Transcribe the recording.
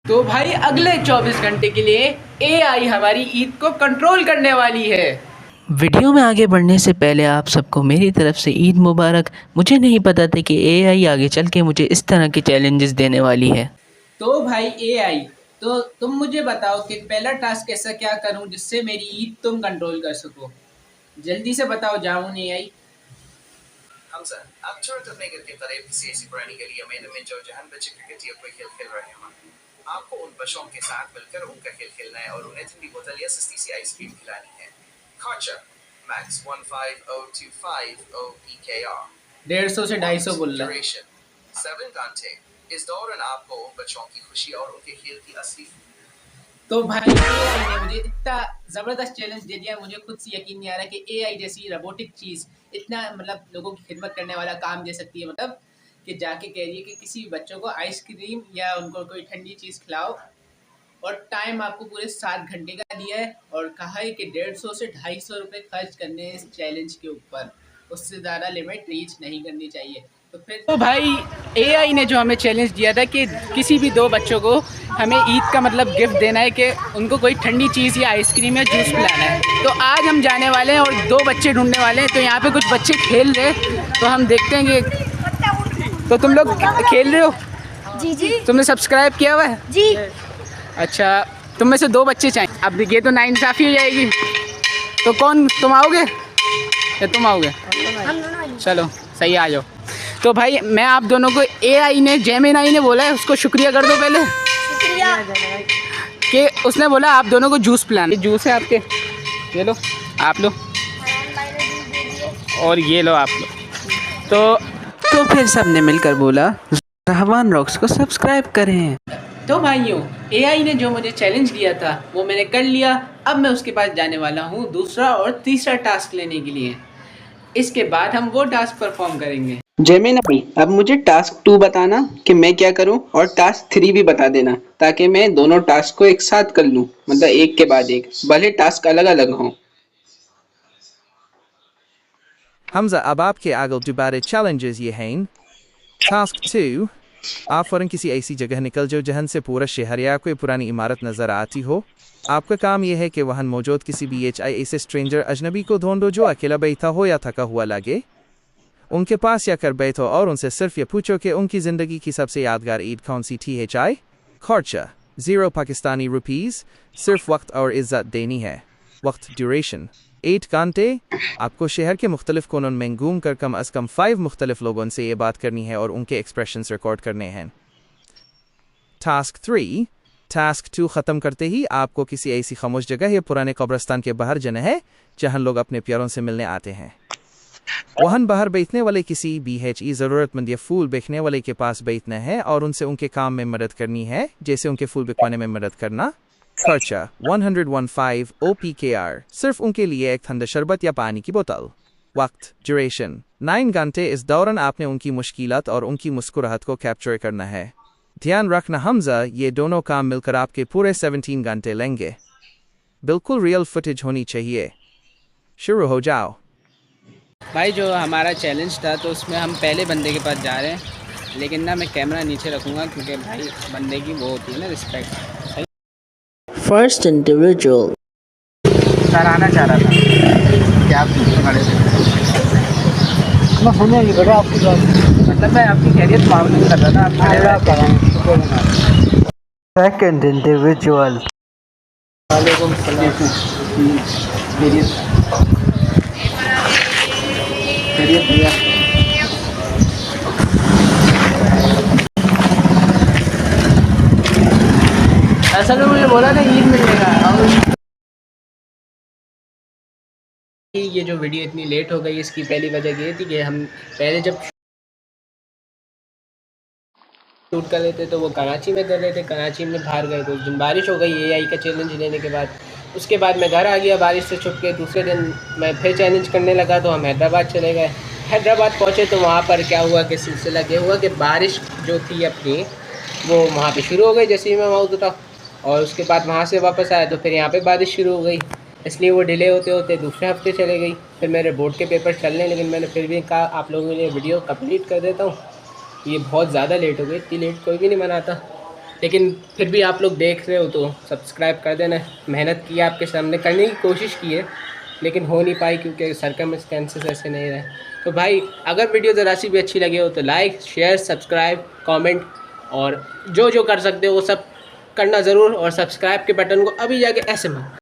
तो भाई अगले 24 घंटे के लिए एआई हमारी ईद को कंट्रोल करने वाली है। वीडियो में आगे बढ़ने से पहले आप सबको मेरी तरफ से ईद मुबारक। मुझे नहीं पता था कि एआई आगे चल के मुझे इस तरह के चैलेंजेस देने वाली है। तो भाई एआई, तो तुम मुझे बताओ कि पहला टास्क ऐसा क्या करूं जिससे मेरी ईद तुम कंट्रोल कर सको। जल्दी से बताओ जामुन एआई। हमजा, आप तुरंत अपने घर के करीब किसी ऐसी पुरानी गली या मैदान में जो जहां बच्चे क्रिकेट या कोई खेल खेल रहे हों, आपको उन बच्चों के साथ मिलकर उनका खेल खेलना है और उन्हें ठंडी बोतल या सस्ती सी आइसक्रीम खिलानी है। खर्चा मैक्स 15025 OPKR, 150 से 250 बोल रहा है। ड्यूरेशन 7 घंटे। इस दौरान आपको उन बच्चों की खुशी और उनके खेल की असली। तो भाई एआई ने मुझे इतना ज़बरदस्त चैलेंज दे दिया, मुझे खुद से यकीन नहीं आ रहा कि एआई जैसी रोबोटिक चीज़ इतना मतलब लोगों की खिदमत करने वाला काम दे सकती है। मतलब कि जाके कह रही है कि किसी बच्चों को आइसक्रीम या उनको कोई ठंडी चीज़ खिलाओ, और टाइम आपको पूरे 7 घंटे का दिया है और कहा है कि 150 से 250 रुपये खर्च करने हैं इस चैलेंज के ऊपर, उससे ज़्यादा लिमिट रीच नहीं करनी चाहिए। तो फिर तो भाई एआई ने जो हमें चैलेंज दिया था कि किसी भी 2 बच्चों को हमें ईद का मतलब गिफ्ट देना है कि उनको कोई ठंडी चीज़ या आइसक्रीम या जूस पिलाना है। तो आज हम जाने वाले हैं और 2 बच्चे ढूंढने वाले हैं। तो यहाँ पे कुछ बच्चे खेल रहे हैं, तो हम देखते हैं कि तो तुम लोग खेल रहे हो? जी जी। तुमने सब्सक्राइब किया हुआ है? जी। अच्छा, तुम में से 2 बच्चे चाहिए। अब ये तो नाइंसाफ़ी हो जाएगी। तो कौन, तुम आओगे या तुम आओगे? हम दोनों। चलो सही, आ जाओ। तो भाई मैं आप दोनों को, एआई ने, जेमिनी ने बोला है, उसको शुक्रिया कर दो पहले शुक्रिया कि उसने बोला आप दोनों को जूस पिलाना। ये जूस है आपके, ये लो आप लो, और ये लो आप लो। तो फिर सबने मिलकर बोला रहमान रॉक्स को सब्सक्राइब करें। तो भाइयों, एआई ने जो मुझे चैलेंज दिया था वो मैंने कर लिया। अब मैं उसके पास जाने वाला हूँ दूसरा और तीसरा टास्क लेने के लिए। इसके बाद हम वो टास्क परफॉर्म करेंगे। जेमिनी, अब मुझे टास्क 2 बताना कि मैं क्या करूं, और टास्क 3 भी बता देना ताकि मैं दोनों टास्क को एक साथ कर लूं, मतलब एक के बाद एक, भले टास्क अलग अलग हों। हमजा, अब आपके आगे दोबारा चैलेंजेस ये हैं। टास्क 2, आप फ़ौरन किसी ऐसी जगह निकल जाओ जहाँ से पूरा शहर या कोई पुरानी इमारत नज़र आती हो। आपका काम यह है कि वहाँ मौजूद किसी भी ऐसे स्ट्रेंजर अजनबी को ढूंढो जो अकेला बैठा हो या थका हुआ लगे। उनके पास जाकर बैठो और उनसे सिर्फ ये पूछो कि उनकी ज़िंदगी की सबसे यादगार ईद कौन सी थी। खर्चा 0 पाकिस्तानी रुपीज़, सिर्फ वक्त और इज़्ज़त देनी है। वक्त ड्यूरेशन 8 घंटे। आपको शहर के मुख्तलिफ कोनों में घूम कर कम अज़ कम 5 मुख्तलिफ लोगों से ये बात करनी है और उनके एक्सप्रेशंस रिकॉर्ड करने हैं। टास्क 3, टास्क 2 ख़त्म करते ही आपको किसी ऐसी खामोश जगह या पुराने कब्रिस्तान के बाहर जाना है जहां लोग अपने प्यारों से मिलने आते हैं। वहाँ बाहर बैठने वाले किसी BHE ज़रूरतमंद या फूल बेचने वाले के पास बैठना है और उनसे उनके काम में मदद करनी है, जैसे उनके फूल बिकवाने में मदद करना। खर्चा 115 OPKR, सिर्फ उनके लिए एक ठंडा शरबत या पानी की बोतल। वक्त ड्यूरेशन 9 घंटे। इस दौरान आपने उनकी मुश्किलात और उनकी मुस्कुराहट को कैप्चर करना है। ध्यान रखना हमजा, ये दोनों काम मिलकर आपके पूरे 17 घंटे लेंगे। बिल्कुल रियल फुटेज होनी चाहिए। शुरू हो जाओ। भाई जो हमारा चैलेंज था तो उसमें हम पहले बंदे के पास जा रहे हैं, लेकिन ना मैं कैमरा नीचे रखूँगा क्योंकि भाई बंदे की वो होती है ना रिस्पेक्ट। फर्स्ट इंडिविजुअल सराहना चाह रहा था कि आप खड़े थे। मैं सुनिए ये बड़ा आपकी बात, मतलब मैं आपकी कैरियर मामले कर रहा था। सेकंड इंडिविजुअल वालेकुम सलाम। खैरियत भैया। असल में मुझे बोला था ईद मिलेगा। ये जो वीडियो इतनी लेट हो गई इसकी पहली वजह ये थी कि हम पहले जब शूट कर रहे थे तो वो कराची में कर रहे थे, कराची में बाहर गए तो उस दिन बारिश हो गई एआई का चैलेंज लेने के बाद। उसके बाद मैं घर आ गया बारिश से छुप के। दूसरे दिन मैं फिर चैलेंज करने लगा तो हम हैदराबाद चले गए। हैदराबाद पहुँचे तो वहाँ पर क्या हुआ कि सिलसिला ये हुआ कि बारिश जो थी अपनी वो वहाँ पे शुरू हो गई जैसे ही मैं वहाँ उतरा, और उसके बाद वहाँ से वापस आया तो फिर यहाँ पे बारिश शुरू हो गई, इसलिए वो डिले होते होते दूसरे हफ्ते चले गई। फिर मेरे बोर्ड के पेपर चलने, लेकिन मैंने फिर भी कहा आप लोगों के लिए वीडियो कंप्लीट कर देता हूँ। ये बहुत ज़्यादा लेट हो गई, इतनी लेट कोई भी नहीं मनाता। लेकिन फिर भी आप लोग देख रहे हो तो सब्सक्राइब कर देना। मेहनत की है आपके सामने, करने की कोशिश की है लेकिन हो नहीं पाई क्योंकि सर्कमस्टेंसेस ऐसे नहीं रहे। तो भाई अगर वीडियो ज़रा सी भी अच्छी लगी हो तो लाइक शेयर सब्सक्राइब कमेंट और जो जो कर सकते हो वो सब करना ज़रूर, और सब्सक्राइब के बटन को अभी जाके ऐसे मारो।